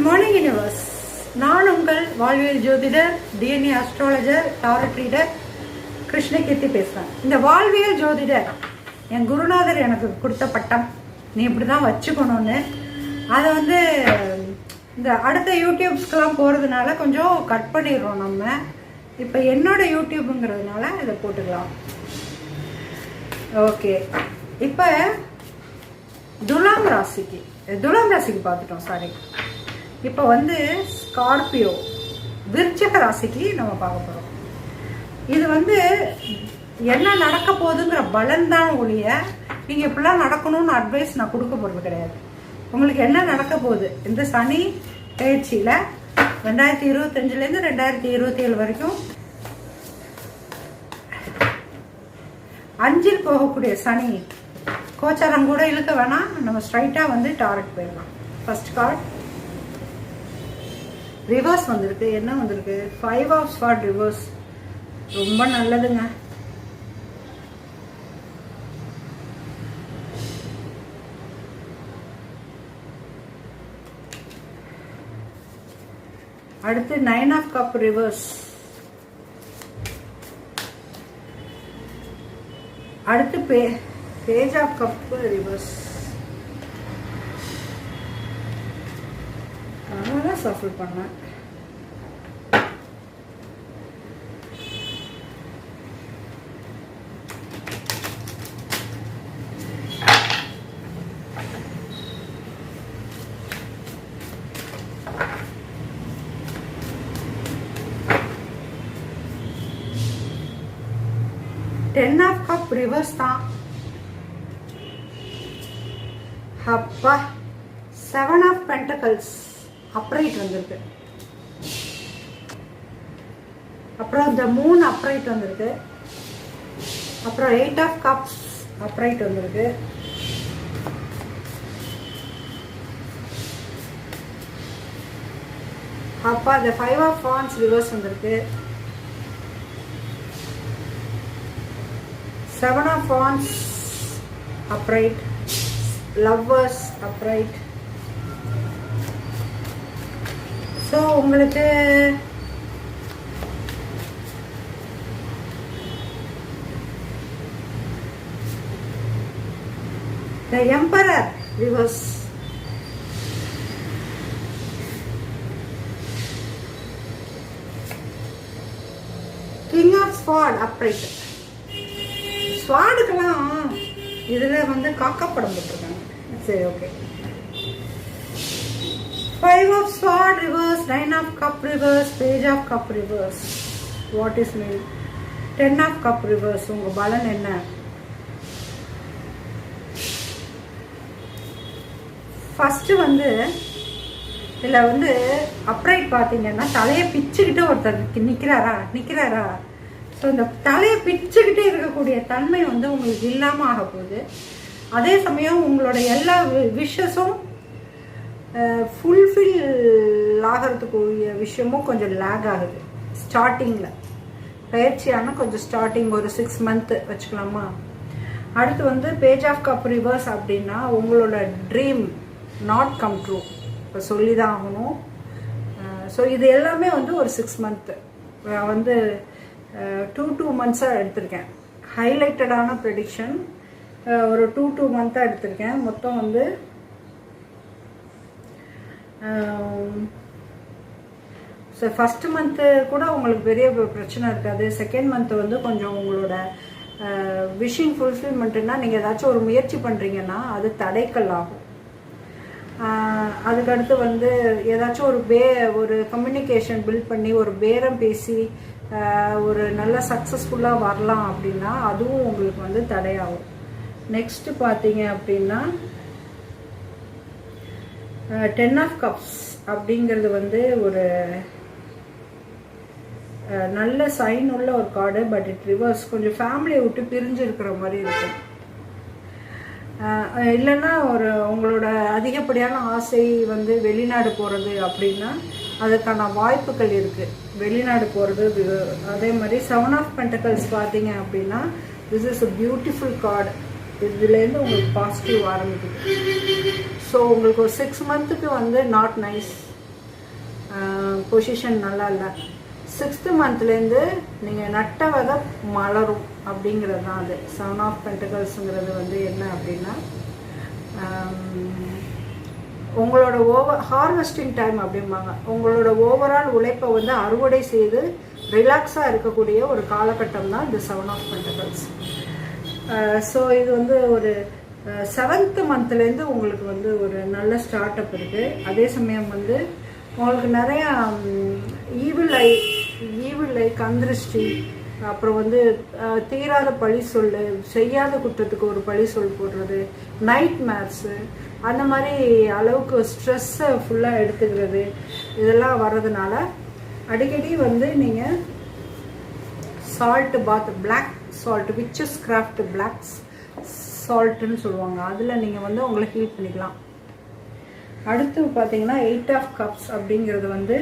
Morning universe. நான் உங்கள் வாழ்வியல் ஜோதிடர், டிஎன்ஏ அஸ்ட்ராலஜர், டாரட் ரீடர் கிருஷ்ணகீர்த்தி பேசுகிறேன். இந்த வாழ்வியல் ஜோதிடர் என் குருநாதர் எனக்கு கொடுத்த பட்டம். நீ இப்படி தான் வச்சுக்கணும்னு. அதை இந்த அடுத்த யூடியூப்ஸ்க்கெலாம் போகிறதுனால கொஞ்சம் கட் பண்ணிடுறோம் நம்ம. இப்போ என்னோட யூடியூப்புங்கிறதுனால இதை போட்டுக்கலாம். ஓகே, இப்போ துலாம் ராசிக்கு பார்த்துட்டோம். சாரி, இப்போ ஸ்கார்பியோ விருச்சிக ராசிக்கு நம்ம பார்க்க போகிறோம். இது என்ன நடக்க போகுதுங்கிற பலன் தான் ஒழிய நீங்கள் இப்படிலாம் நடக்கணும்னு அட்வைஸ் நான் கொடுக்க போகிறது கிடையாது. உங்களுக்கு என்ன நடக்க போகுது இந்த சனி பயிற்சியில் 2025லேருந்து 2027 வரைக்கும் 5ல் போகக்கூடிய சனி கோச்சாரம் கூட இழுக்க வேணாம், நம்ம ஸ்ட்ரைட்டாக டாரட் போயிடலாம். ஃபர்ஸ்ட் கார்டு ரிவர்ஸ் வந்திருக்கு. என்ன வந்திருக்கு? 5 ஆஃப் ஸ்வார்ட் ரிவர்ஸ். ரொம்ப நல்லதுங்க. அடுத்து 9 ஆஃப் கப் ரிவர்ஸ். அடுத்து பேஜ் ஆஃப் கப் ரிவர்ஸ். அதனால சஃபர் பண்ணேன். Ten of cup reverse தான். அப்பா 7 of pentacles upright வந்திருக்கு. அப்புறம் the moon upright வந்திருக்கு. அப்புறம் 8 of cups upright வந்திருக்கு. அப்பா the 5 of wands reverse வந்திருக்கு. 7 of wands upright. Lovers upright. So உங்களுக்கு the emperor reverse. king of sword upright. ஸ்வாடுக்கெல்லாம் இதில் காக்கப்படம் போட்டிருக்காங்க. சரி, okay. 5 of sword reverse, 9 of cup reverse, page of cup reverse. What is mean? 10 of cup reverse. உங்க பலன் என்ன? First இதில் upright பார்த்தீங்கன்னா தலையை பிச்சுக்கிட்டு ஒருத்தர் நிற்கிறாரா. ஸோ இந்த தலையை பிச்சுக்கிட்டே இருக்கக்கூடிய தன்மை உங்களுக்கு இல்லாமல் ஆக போகுது. அதே சமயம் உங்களோட எல்லா விஷஸும் ஃபுல்ஃபில் ஆகிறதுக்குரிய விஷயமும் கொஞ்சம் லேக் ஆகுது ஸ்டார்டிங்கில். பயிற்சியான கொஞ்சம் ஸ்டார்டிங் ஒரு 6 மந்த் வச்சுக்கலாமா. அடுத்து பேஜ் ஆஃப் கப் ரிவர்ஸ் அப்படின்னா உங்களோட ட்ரீம் நாட் கம் ட்ரூ. இப்போ சொல்லி தான் ஆகணும். ஸோ இது எல்லாமே ஒரு 6 மந்த்து 2 மந்த்ஸாக எடுத்திருக்கேன். ஹைலைட்டடான ப்ரெடிக்ஷன் ஒரு 2 மந்த்தாக எடுத்திருக்கேன். மொத்தம் ஸோ ஃபஸ்ட்டு மந்த்து கூட உங்களுக்கு பெரிய பிரச்சனை இருக்காது. செகண்ட் மந்த்து கொஞ்சம் உங்களோட விஷிங் ஃபுல்ஃபில்மெண்ட்டுன்னா நீங்கள் ஏதாச்சும் ஒரு முயற்சி பண்ணுறீங்கன்னா அது தடைக்கல் ஆகும். அதுக்கடுத்து ஏதாச்சும் ஒரு கம்யூனிகேஷன் பில்ட் பண்ணி ஒரு பேரம் பேசி ஒரு நல்ல சக்ஸஸ்ஃபுல்லாக வரலாம் அப்படின்னா அதுவும் உங்களுக்கு தடையாகும். நெக்ஸ்ட் பார்த்தீங்க அப்படின்னா 10 ஆஃப் கப்ஸ் அப்படிங்கிறது ஒரு நல்ல சைன் உள்ள ஒரு கார்டு. But it reverse. கொஞ்சம் ஃபேமிலியை விட்டு பிரிஞ்சு இருக்கிற மாதிரி இருக்கும். இல்லைன்னா உங்களோட அதிகப்படியான ஆசை வெளிநாடு போகிறது அப்படின்னா அதுக்கான வாய்ப்புகள் இருக்குது. வெளிநாடு போகிறது. அதே மாதிரி 7 ஆஃப் பென்டக்கிள்ஸ் பார்த்தீங்க அப்படின்னா this is a beautiful card. இதுலேருந்து உங்களுக்கு பாசிட்டிவ் ஆரம்பிக்குது. ஸோ உங்களுக்கு ஒரு 6 மந்த்துக்கு நாட் நைஸ். பொசிஷன் நல்லா இல்லை. 6th மந்த்லேருந்து நீங்கள் நட்ட விதை மலரும் அப்படிங்கிறது தான் அது. 7 ஆஃப் பென்டகல்ஸுங்கிறது வந்து என்ன அப்படின்னா உங்களோட ஹார்வெஸ்டிங் டைம் அப்படிம்பாங்க. உங்களோட ஓவரால் உழைப்பை வந்து அறுவடை செய்து ரிலாக்ஸாக இருக்கக்கூடிய ஒரு காலகட்டம் தான் இந்த 7 ஆஃப் பென்டகல்ஸ். ஸோ இது வந்து ஒரு 7th மந்த்லேருந்து உங்களுக்கு வந்து ஒரு நல்ல ஸ்டார்ட் அப் இருக்குது. அதே சமயம் வந்து உங்களுக்கு நிறையா ஈவில் ஐ கந்திருஷ்டி, அப்புறம் வந்து தீராத பழி சொல்லு, செய்யாத குற்றத்துக்கு ஒரு பழி சொல் போடுறது, நைட் மேர்ஸு, அந்த மாதிரி அளவுக்கு ஸ்ட்ரெஸ்ஸை ஃபுல்லாக எடுத்துக்கிறது, இதெல்லாம் வர்றதுனால அடிக்கடி வந்து நீங்கள் salt bath, black salt, witches craft black சால்ட்டுன்னு சொல்லுவாங்க, அதில் நீங்கள் வந்து உங்களை ஹீல் பண்ணிக்கலாம். அடுத்து பார்த்தீங்கன்னா 8 ஆஃப் கப்ஸ் அப்படிங்கிறது வந்து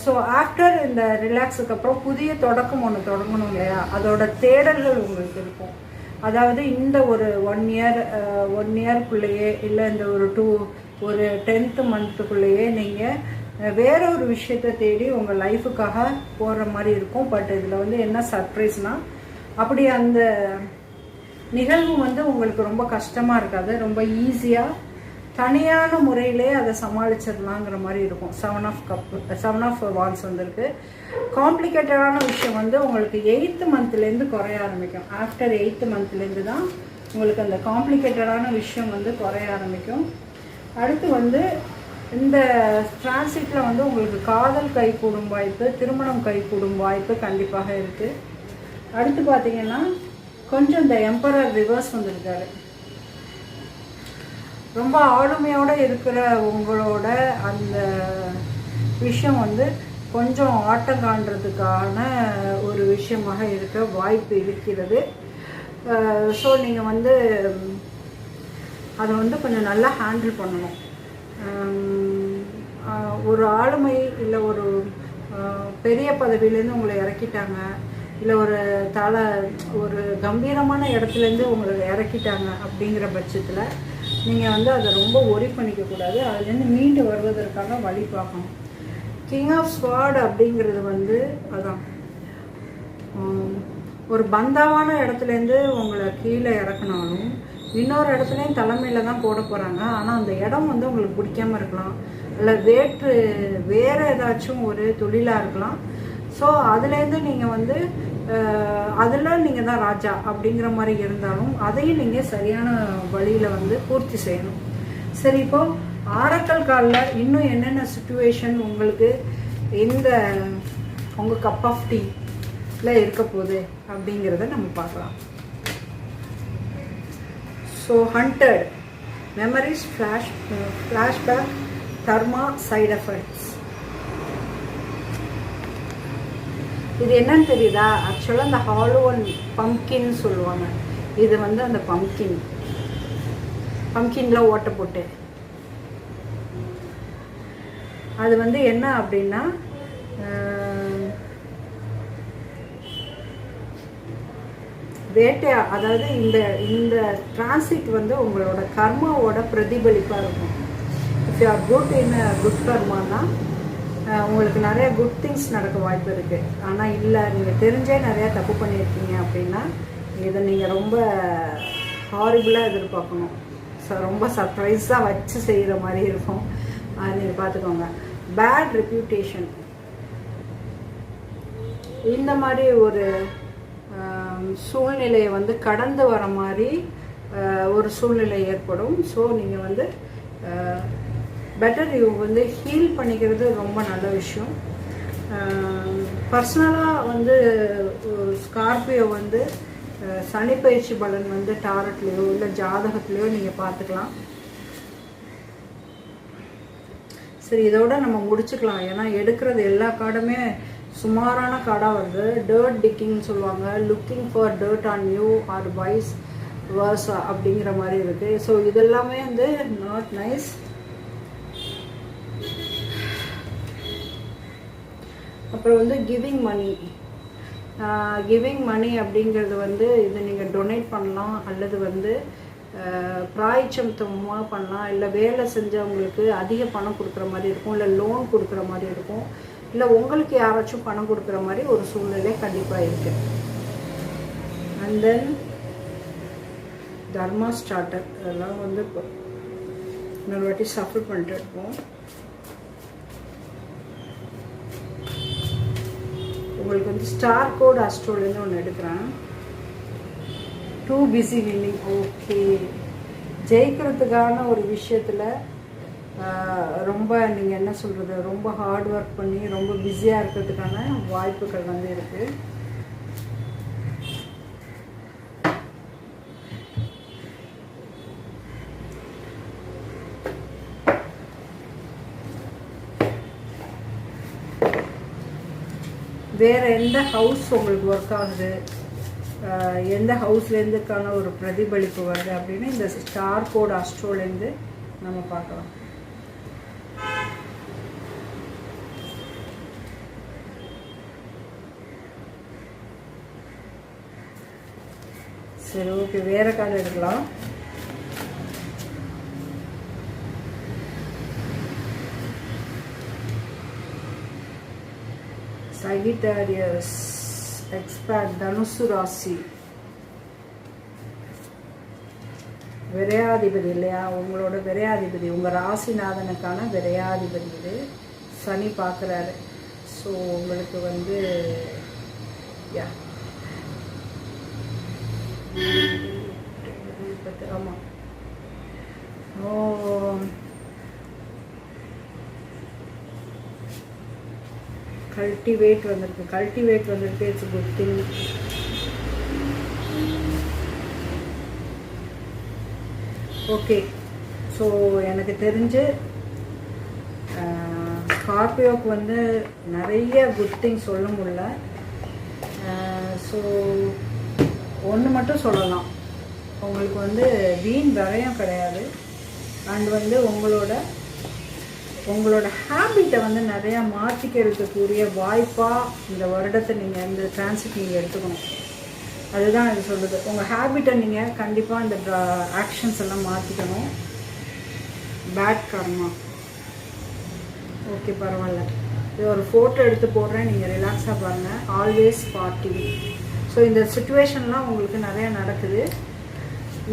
ஸோ ஆஃப்டர் இந்த ரிலாக்ஸுக்கு அப்புறம் புதிய தொடக்கம் ஒன்று தொடங்கணும் இல்லையா, அதோட தேடல்கள் உங்களுக்கு இருக்கும். அதாவது இந்த ஒரு 1 இயர்க்குள்ளேயே இல்லை இந்த ஒரு 10th மந்த்துக்குள்ளேயே நீங்கள் வேற ஒரு விஷயத்தை தேடி உங்கள் லைஃபுக்காக போகிற மாதிரி இருக்கும். பட் இதில் வந்து என்ன சர்ப்ரைஸ்னால், அப்படி அந்த நிகழ்வு வந்து உங்களுக்கு ரொம்ப கஷ்டமாக இருக்காது, ரொம்ப ஈஸியாக தனியான முறையிலே அதை சமாளிச்சிடலாங்கிற மாதிரி இருக்கும். 7 ஆஃப் வான்ஸ் வந்திருக்கு. காம்ப்ளிகேட்டடான விஷயம் வந்து உங்களுக்கு 8th மந்த்லேருந்து குறைய ஆரம்பிக்கும். ஆஃப்டர் 8th மந்த்லேருந்து தான் உங்களுக்கு அந்த காம்ப்ளிகேட்டடான விஷயம் வந்து குறைய ஆரம்பிக்கும். அடுத்து வந்து இந்த டிரான்சிட்டில் வந்து உங்களுக்கு காதல் கை கூடும் வாய்ப்பு, திருமணம் கை கூடும் வாய்ப்பு கண்டிப்பாக இருக்குது. அடுத்து பார்த்தீங்கன்னா கொஞ்சம் இந்த எம்பரர் ரிவர்ஸ் வந்திருக்காரு. ரொம்ப ஆளுமையோடு இருக்கிற உங்களோட அந்த விஷயம் வந்து கொஞ்சம் ஆட்டம் காண்றதுக்கான ஒரு விஷயமாக இருக்க வாய்ப்பு இருக்கிறது. ஸோ நீங்கள் வந்து அதை வந்து கொஞ்சம் நல்லா ஹேண்டில் பண்ணணும். ஒரு ஆளுமை இல்லை ஒரு பெரிய பதவியிலேருந்து உங்களை இறக்கிட்டாங்க, இல்லை ஒரு கம்பீரமான இடத்துலேருந்து உங்களை இறக்கிட்டாங்க அப்படிங்கிற பட்சத்தில் நீங்கள் வந்து அதை ரொம்ப ஒரி பண்ணிக்கக்கூடாது. அதுலேருந்து மீண்டு வருவதற்கான வழி பார்க்கணும். கிங் ஆஃப் ஸ்வார்ட் அப்படிங்கிறது வந்து அதான் ஒரு பந்தாவான இடத்துலேருந்து உங்களை கீழே இறக்குனாலும் இன்னொரு இடத்துலையும் தலைமையில் தான் போட போகிறாங்க. ஆனால் அந்த இடம் வந்து உங்களுக்கு பிடிக்காமல் இருக்கலாம், இல்லை வேறு ஏதாச்சும் ஒரு தொழிலாக இருக்கலாம். ஸோ அதுலேருந்து நீங்கள் வந்து அதில் நீங்கள் தான் ராஜா அப்படிங்கிற மாதிரி இருந்தாலும் அதையும் நீங்கள் சரியான வழியில் வந்து பூர்த்தி செய்யணும். சரி, இப்போ ஆரக்கல் காலில் இன்னும் என்னென்ன சிச்சுவேஷன் உங்களுக்கு இந்த உங்கள் கப் ஆஃப் டீயில் இருக்க போகுது அப்படிங்கிறத நம்ம பார்க்கலாம். ஸோ ஹண்டட், மெமரிஸ், ஃப்ளாஷ்பேக், கர்மா, சைடு எஃபெக்ட்ஸ். இது என்னன்னு தெரியுதா? ஆக்சுவலாக அந்த ஹாலோவன் பம்கின்னு சொல்லுவாங்க. இது வந்து அந்த பம்கின்ல ஓட்ட போட்டு அது வந்து என்ன அப்படின்னா அதாவது இந்த டிரான்சிட் வந்து உங்களோட கர்மாவோட பிரதிபலிப்பாக இருக்கும். If you are good in good கர்மானா உங்களுக்கு நிறைய குட் திங்ஸ் நடக்க வாய்ப்பு இருக்குது. ஆனால் இல்லை, நீங்கள் தெரிஞ்சே நிறையா தப்பு பண்ணியிருக்கீங்க அப்படின்னா இதை நீங்கள் ரொம்ப ஹாரிபிளாக எதிர்பார்க்கணும். ரொம்ப சர்ப்ரைஸாக வச்சு செய்கிற மாதிரி இருக்கும். அது நீங்கள் பார்த்துக்கோங்க. பேட் ரெப்யூட்டேஷன், இந்த மாதிரி ஒரு சூழ்நிலையை வந்து கடந்து வர மாதிரி ஒரு சூழ்நிலை ஏற்படும். ஸோ நீங்கள் வந்து பெட்டர் யூ வந்து ஹீல் பண்ணிக்கிறது ரொம்ப நல்ல விஷயம். பர்சனலாக வந்து ஸ்கார்பியோ வந்து சனி பயிற்சி பலன் வந்து டாரட்லேயோ இல்லை ஜாதகத்துலேயோ நீங்கள் பார்த்துக்கலாம். சரி, இதோட நம்ம முடிச்சுக்கலாம். ஏன்னா எடுக்கிறது எல்லா கார்டுமே சுமாரான கார்டாக வருது. டர்ட் டிக்கிங்னு சொல்லுவாங்க, looking for dirt on you are wise வர்ஸா அப்படிங்கிற மாதிரி இருக்குது. ஸோ இதெல்லாமே வந்து நாட் நைஸ். அப்புறம் வந்து கிவிங் மணி அப்படிங்கிறது வந்து இது நீங்கள் டொனேட் பண்ணலாம், அல்லது வந்து பிராய்ச்சத்தமாக பண்ணலாம், இல்லை வேலை செஞ்சவங்களுக்கு அதிக பணம் கொடுக்குற மாதிரி இருக்கும், இல்லை லோன் கொடுக்குற மாதிரி இருக்கும், இல்லை உங்களுக்கு யாராச்சும் பணம் கொடுக்குற மாதிரி ஒரு சூழ்நிலை கண்டிப்பாக இருக்குது. அண்ட் தென் தர்மா ஸ்டார்டர் அதெல்லாம் வந்து இன்னொரு வாட்டி சஃபர் பண்ணிட்டு இருப்போம். உங்களுக்கு வந்து ஸ்டார் கோட் அஸ்ட்ரோலேருந்து ஒன்று எடுக்கிறேன். Two busy winning. ஓகே, ஜெயிக்கிறதுக்கான ஒரு விஷயத்தில் ரொம்ப நீங்கள் என்ன சொல்கிறது, ரொம்ப ஹார்ட் ஒர்க் பண்ணி ரொம்ப பிஸியாக இருக்கிறதுக்கான வாய்ப்புகள் வந்து இருக்குது. வேறு எந்த ஹவுஸ் உங்களுக்கு ஒர்க் ஆகுது, எந்த ஹவுஸ்லேருந்துக்கான ஒரு பிரதிபலிப்பு வருது அப்படின்னு இந்த ஸ்டார் கோட் அஸ்ட்ரோலேருந்து நம்ம பார்க்கலாம். சரி, ஓகே, வேறு கார்டு எடுக்கலாம். Sagittarius, expert, தனுசு ராசி, விரையாதிபதி இல்லையா, உங்களோட விரையாதிபதி, உங்கள் ராசிநாதனுக்கான விரையாதிபதி இது சனி பார்க்குறாரு. ஸோ உங்களுக்கு வந்து ஆமாம், கல்டிவேட் வந்திருக்கு. கல்டிவேட் வந்திருக்கு. It's good thing. Okay, so எனக்கு தெரிஞ்சு ஸ்கார்பியோவுக்கு வந்து நிறைய குட் திங் சொல்ல முடியல. ஸோ ஒன்று மட்டும் சொல்லலாம், உங்களுக்கு வந்து வீண் விரயம் கிடையாது. அண்ட் வந்து உங்களோட ஹேபிட்டை வந்து நிறையா மாற்றிக்கிறதுக்குரிய வாய்ப்பாக இந்த வருடத்தை நீங்கள் இந்த டிரான்சிட் நீங்கள் எடுத்துக்கணும். அதுதான் இது சொல்லுது. உங்கள் ஹேபிட்டை நீங்கள் கண்டிப்பாக இந்த ஆக்ஷன்ஸ் எல்லாம் மாற்றிக்கணும். பேட் கர்மா. ஓகே, பரவாயில்ல. இது ஒரு ஃபோட்டோ எடுத்து போடுறேன், நீங்கள் ரிலாக்ஸாக பாருங்கள். Always party. ஸோ இந்த சுச்சுவேஷன்லாம் உங்களுக்கு நிறையா நடக்குது.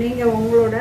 நீங்கள் உங்களோட